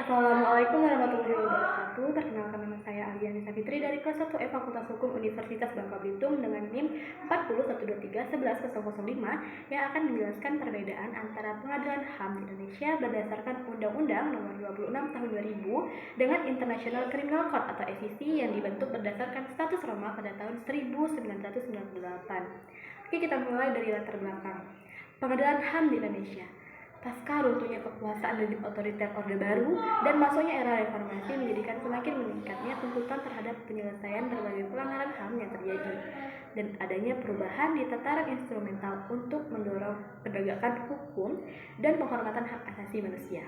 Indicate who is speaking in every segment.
Speaker 1: Assalamualaikum warahmatullahi wabarakatuh. Perkenalkan, nama saya Aliani Savitri dari kelas 1E Fakultas Hukum Universitas Bangka Belitung dengan NIM 40.123.11.005 yang akan menjelaskan perbedaan antara Pengadilan HAM di Indonesia berdasarkan Undang-Undang Nomor 26 Tahun 2000 dengan International Criminal Court atau ICC yang dibentuk berdasarkan status Roma pada tahun 1998. Oke, kita mulai dari latar belakang. Pengadilan HAM di Indonesia. Pasca runtuhnya kekuasaan dan otoriter Orde Baru dan masuknya era reformasi menjadikan semakin meningkatnya tuntutan terhadap penyelesaian berbagai pelanggaran HAM yang terjadi dan adanya perubahan di tataran instrumental untuk mendorong penegakan hukum dan penghormatan hak asasi manusia.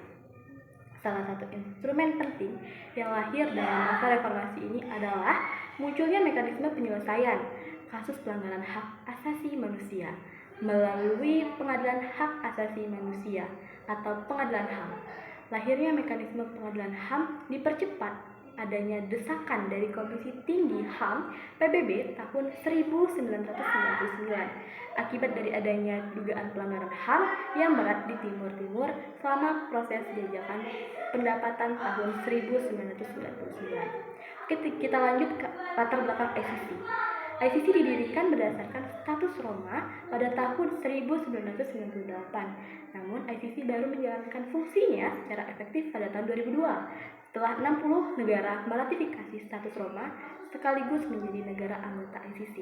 Speaker 1: Salah satu instrumen penting yang lahir dalam masa reformasi ini adalah munculnya mekanisme penyelesaian kasus pelanggaran hak asasi manusia melalui Pengadilan Hak Asasi Manusia atau Pengadilan HAM. Lahirnya mekanisme Pengadilan HAM dipercepat adanya desakan dari Komisi Tinggi HAM PBB tahun 1999 akibat dari adanya dugaan pelanggaran HAM yang berat di Timur Timur selama proses jajakan pendapatan tahun 1999. Kita lanjut ke latar belakang ICC. ICC didirikan berdasarkan status Roma pada tahun 1998. Namun ICC baru menjalankan fungsinya secara efektif pada tahun 2002 setelah 60 negara meratifikasi status Roma sekaligus menjadi negara anggota ICC.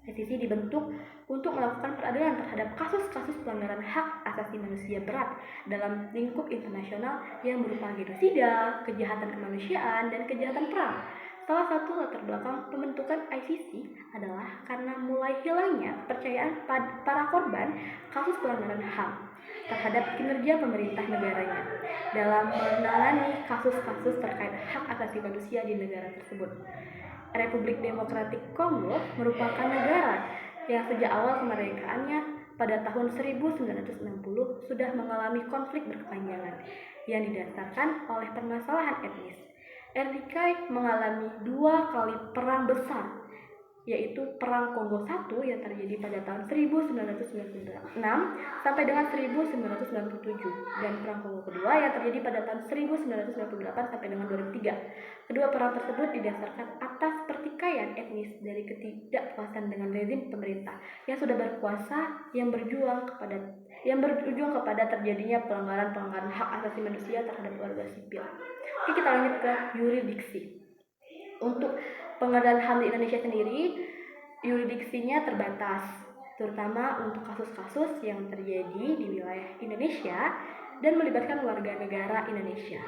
Speaker 1: ICC dibentuk untuk melakukan peradilan terhadap kasus-kasus pelanggaran hak asasi manusia berat dalam lingkup internasional yang berupa genosida, kejahatan kemanusiaan, dan kejahatan perang. Salah satu latar belakang pembentukan ICC adalah karena mulai hilangnya kepercayaan para korban kasus pelanggaran HAM terhadap kinerja pemerintah negaranya dalam menangani kasus-kasus terkait hak asasi manusia di negara tersebut. Republik Demokratik Kongo merupakan negara yang sejak awal kemerdekaannya pada tahun 1960 sudah mengalami konflik berkepanjangan yang didasarkan oleh permasalahan etnis. RDK mengalami 2 kali perang besar, yaitu Perang Kongo I yang terjadi pada tahun 1996 sampai dengan 1997 dan Perang Kongo II yang terjadi pada tahun 1998 sampai dengan 2003. Kedua perang tersebut didasarkan atas pertikaian etnis dari ketidakpuasan dengan rezim pemerintah yang sudah berkuasa yang berujung kepada terjadinya pelanggaran hak asasi manusia terhadap warga sipil. Oke, kita lanjut ke yurisdiksi. Untuk Pengadilan HAM di Indonesia sendiri, yurisdiksinya terbatas, terutama untuk kasus-kasus yang terjadi di wilayah Indonesia dan melibatkan warga negara Indonesia.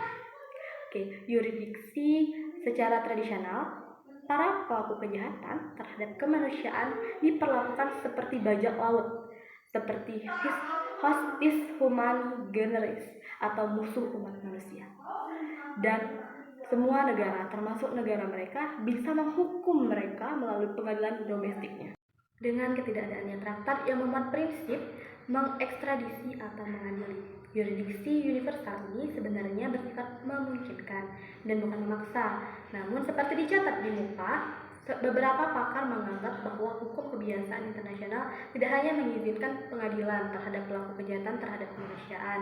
Speaker 1: Oke, yurisdiksi secara tradisional, para pelaku kejahatan terhadap kemanusiaan diperlakukan seperti bajak laut, seperti hostis humani generis atau musuh umat manusia. Dan semua negara, termasuk negara mereka, bisa menghukum mereka melalui pengadilan domestiknya. Dengan ketidakadaannya traktat yang memuat prinsip mengekstradisi atau mengadili, yurisdiksi universal ini sebenarnya bersifat memungkinkan dan bukan memaksa. Namun seperti dicatat di muka, beberapa pakar menganggap bahwa hukum kebiasaan internasional tidak hanya mengizinkan pengadilan terhadap pelaku kejahatan terhadap kemanusiaan,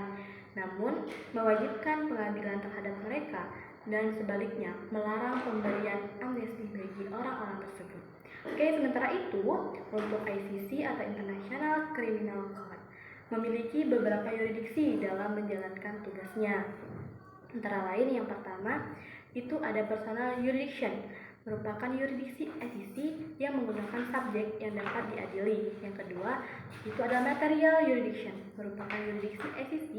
Speaker 1: namun mewajibkan pengadilan terhadap mereka dan sebaliknya melarang pemberian amnesti bagi orang-orang tersebut. Oke, sementara itu untuk ICC atau International Criminal Court memiliki beberapa yurisdiksi dalam menjalankan tugasnya. Antara lain yang pertama itu ada personal jurisdiction, merupakan yurisdiksi ICC yang menggunakan subjek yang dapat diadili. Yang kedua, itu ada material jurisdiction, merupakan yurisdiksi ICC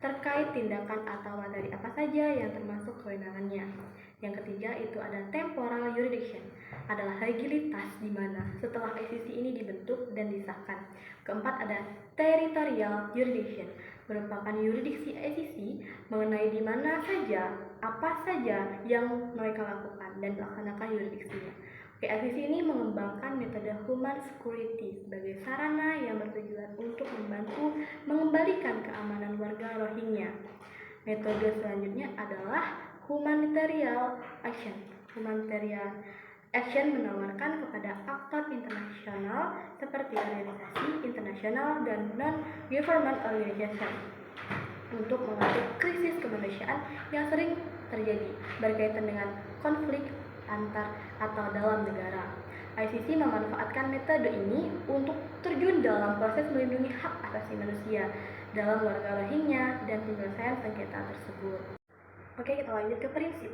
Speaker 1: terkait tindakan atau materi apa saja yang termasuk kewenangannya. Yang ketiga, itu ada temporal jurisdiction, adalah legalitas di mana setelah ICC ini dibentuk dan disahkan. Keempat, ada territorial jurisdiction, merupakan yurisdiksi ICC mengenai di mana saja, apa saja yang mereka lakukan dan melaksanakan yurisdiksinya. ICC ini mengembangkan metode human security sebagai sarana yang bertujuan untuk membantu mengembalikan keamanan warga Rohingya. Metode selanjutnya adalah humanitarian action. Humanitarian action menawarkan kepada aktor internasional seperti organisasi internasional dan non-government organization untuk mengatur krisis kemanusiaan yang sering terjadi berkaitan dengan konflik antar atau dalam negara. ICC memanfaatkan metode ini untuk terjun dalam proses melindungi hak asasi manusia dalam warga Rohingya dan penyelesaian sengketa tersebut. Oke, kita lanjut ke prinsip.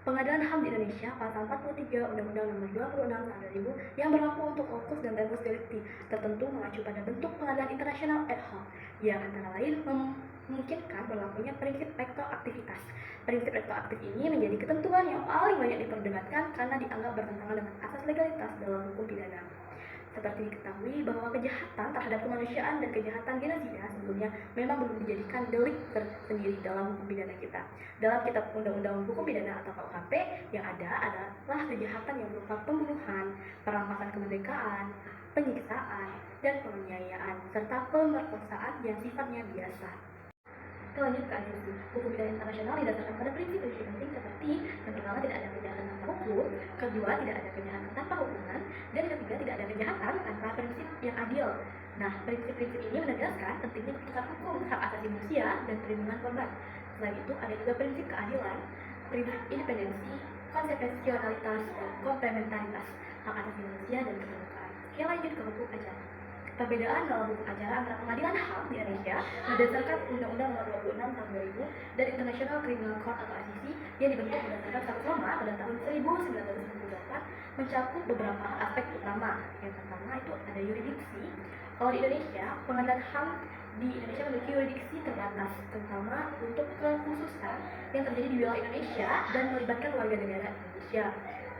Speaker 1: Pengadilan HAM di Indonesia pasal 43 Undang-Undang Nomor 26 Tahun 2000 yang berlaku untuk lokus dan tempus delicti tertentu mengacu pada bentuk pengadilan internasional ad hoc yang antara lain memungkinkan berlakunya prinsip retroaktivitas. Prinsip retroaktif ini menjadi ketentuan yang paling banyak diperdebatkan karena dianggap bertentangan dengan asas legalitas dalam hukum pidana. Seperti diketahui bahwa kejahatan terhadap kemanusiaan dan kejahatan genosida sebelumnya memang belum dijadikan delik tersendiri dalam hukum pidana kita. Dalam Kitab Undang-Undang Hukum Pidana atau KUHP yang ada adalah kejahatan yang berupa pembunuhan, perampasan kemerdekaan, penyiksaan, dan penganiayaan, serta pemerkosaan yang sifatnya biasa. Kita lanjut ke ICC. Hukum pidana internasional didasarkan pada prinsip-prinsip penting seperti yang pertama tidak ada kejahatan tanpa hukum, kedua tidak ada kejahatan tanpa hukuman, dan ketiga tidak ada kejahatan tanpa prinsip yang adil. Nah, prinsip-prinsip ini menegaskan pentingnya keputusan hukum, hak asasi manusia, dan perlindungan korban. Selain itu, ada juga prinsip keadilan, prinsip independensi, konsekuensialitas, dan komplementaritas, hak asasi manusia, dan keterbukaan. Oke, lanjut ke hukum acara. Perbedaan dalam hukum acara antara pengadilan HAM di Indonesia berdasarkan Undang-Undang Nomor 26 Tahun 2000 dan International Criminal Court atau ICC yang dibentuk berdasarkan Statut Roma pada tahun 1998 mencakup beberapa aspek utama. Yang pertama itu ada yurisdiksi. Kalau di Indonesia, pengadilan HAM di Indonesia memiliki yurisdiksi terbatas, terutama untuk kekhususan yang terjadi di wilayah Indonesia dan melibatkan warga negara Indonesia.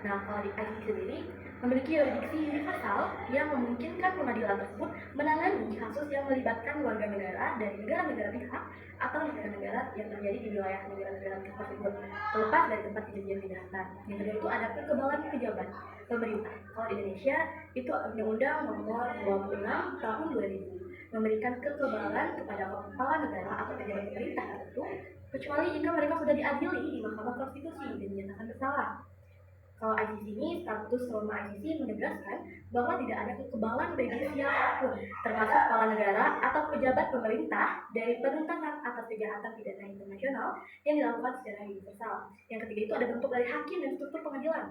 Speaker 1: Nah, kalau di ICC sendiri memiliki yurisdiksi universal yang memungkinkan pengadilan tersebut menangani kasus yang melibatkan warga negara dari negara-negara pihak atau negara-negara yang terjadi di wilayah negara-negara tersebut, terlepas dari tempat kejadian kejahatan. Yang kedua itu ada kekebalan pejabat pemerintah. Kalau di Indonesia itu Undang-Undang Nomor 26 Tahun 2000 memberikan kekebalan kepada kepala negara atau pejabat pemerintah tertentu, kecuali jika mereka sudah diadili di Mahkamah Konstitusi dan dinyatakan bersalah. Kalau ICC ini, status Roma ICC menegaskan bahwa tidak ada kekebalan bagi siapapun, termasuk kepala negara atau pejabat pemerintah dari penuntutan atas kejahatan pidana internasional yang dilakukan secara universal. Yang ketiga itu ada bentuk dari hakim dan struktur pengadilan.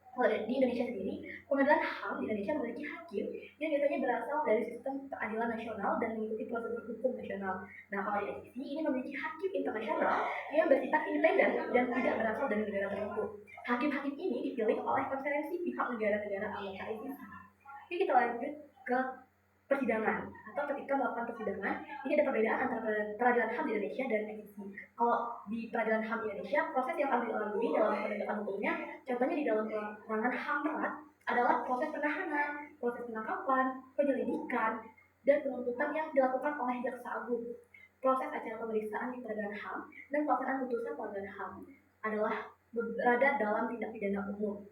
Speaker 1: Kalau di Indonesia sendiri, pengadilan HAM di Indonesia memiliki hakim yang biasanya berasal dari sistem peradilan nasional dan mengikuti prosedur hukum nasional. Nah, kalau di ICC ini memiliki hakim internasional yang bersifat independen dan tidak berasal dari negara tertentu. Hakim-hakim ini dipilih oleh konferensi pihak negara-negara anggota ICC. Oke, kita lanjut ke persidangan atau ketika melakukan persidangan, ini ada perbedaan antara peradilan HAM di Indonesia dan ICC. Kalau di peradilan HAM di Indonesia, proses yang akan dilalui dalam penegakan hukumnya, contohnya di dalam pelanggaran HAM berat adalah proses penahanan, proses penangkapan, penyelidikan, dan penuntutan yang dilakukan oleh jaksa agung. Proses acara pemeriksaan di peradilan HAM dan pelaksanaan putusan pelanggaran HAM adalah berada dalam tindak pidana umum.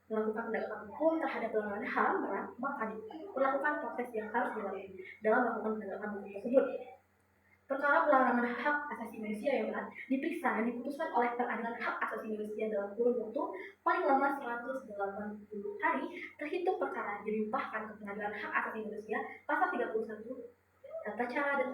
Speaker 1: Melakukan penegakan hukum terhadap pelanggaran HAM berat, maka dilakukan proses yang harus dilalui dalam melakukan penegakan hukum tersebut. Perkara pelanggaran hak asasi manusia yang berat diperiksa dan diputuskan oleh Pengadilan Hak Asasi Manusia dalam kurun waktu paling lama 180 hari terhitung perkara dilimpahkan ke Pengadilan Hak Asasi Manusia pasal 31 tata cara dan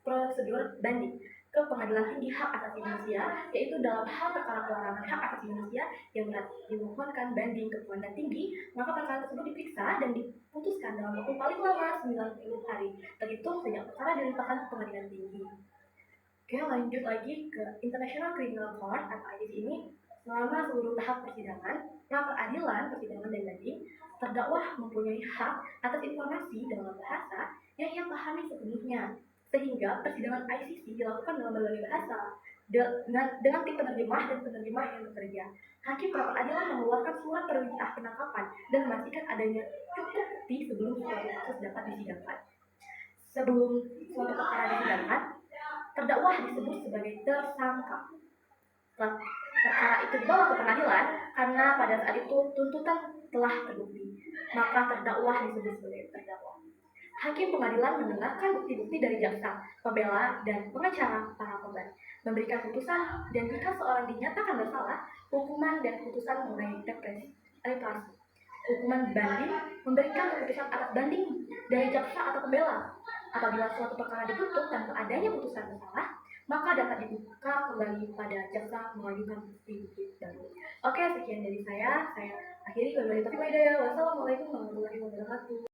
Speaker 1: prosedur banding ke Pengadilan Tinggi Hak Asasi Manusia, yaitu dalam hal perkara pelanggaran hak asasi manusia yang berat dimohonkan banding ke pengadilan tinggi, maka perkara tersebut diperiksa dan diputuskan dalam waktu paling lama 90 hari terhitung sejak perkara dilimpahkan ke pengadilan tinggi. Oke, lanjut lagi ke International Criminal Court atau ICC ini. Selama seluruh tahap persidangan, pra peradilan, persidangan dan banding, terdakwa mempunyai hak atas informasi dalam bahasa yang ia pahami sepenuhnya, sehingga persidangan ICC dilakukan dalam berbagai bahasa dengan tim penerjemah dan penerjemah yang bekerja. Hakim pra peradilan mengeluarkan surat perintah penangkapan dan memastikan adanya cukup bukti sebelum suatu kasus dapat disidangkan. Sebelum suatu perkara disidangkan, terdakwa disebut sebagai tersangka. Setelah perkara itu dibawa ke pengadilan, karena pada saat itu tuntutan telah terbukti, maka terdakwa disebut sebagai terdakwa. Hakim pengadilan mendengarkan bukti-bukti dari jaksa, pembela, dan pengacara para korban, memberikan putusan, dan jika seorang dinyatakan bersalah, hukuman dan putusan mengenai represi. Hukuman banding memberikan keputusan atas banding dari jaksa atau pembela. Apabila suatu perkara ditutup tanpa adanya putusan bersalah, maka dapat dibuka kembali pada jaksa mengajukan bukti-bukti baru. Oke, sekian dari saya. Saya akhiri. Wabillahi taufiq wal hidayah. Wassalamualaikum warahmatullahi wabarakatuh.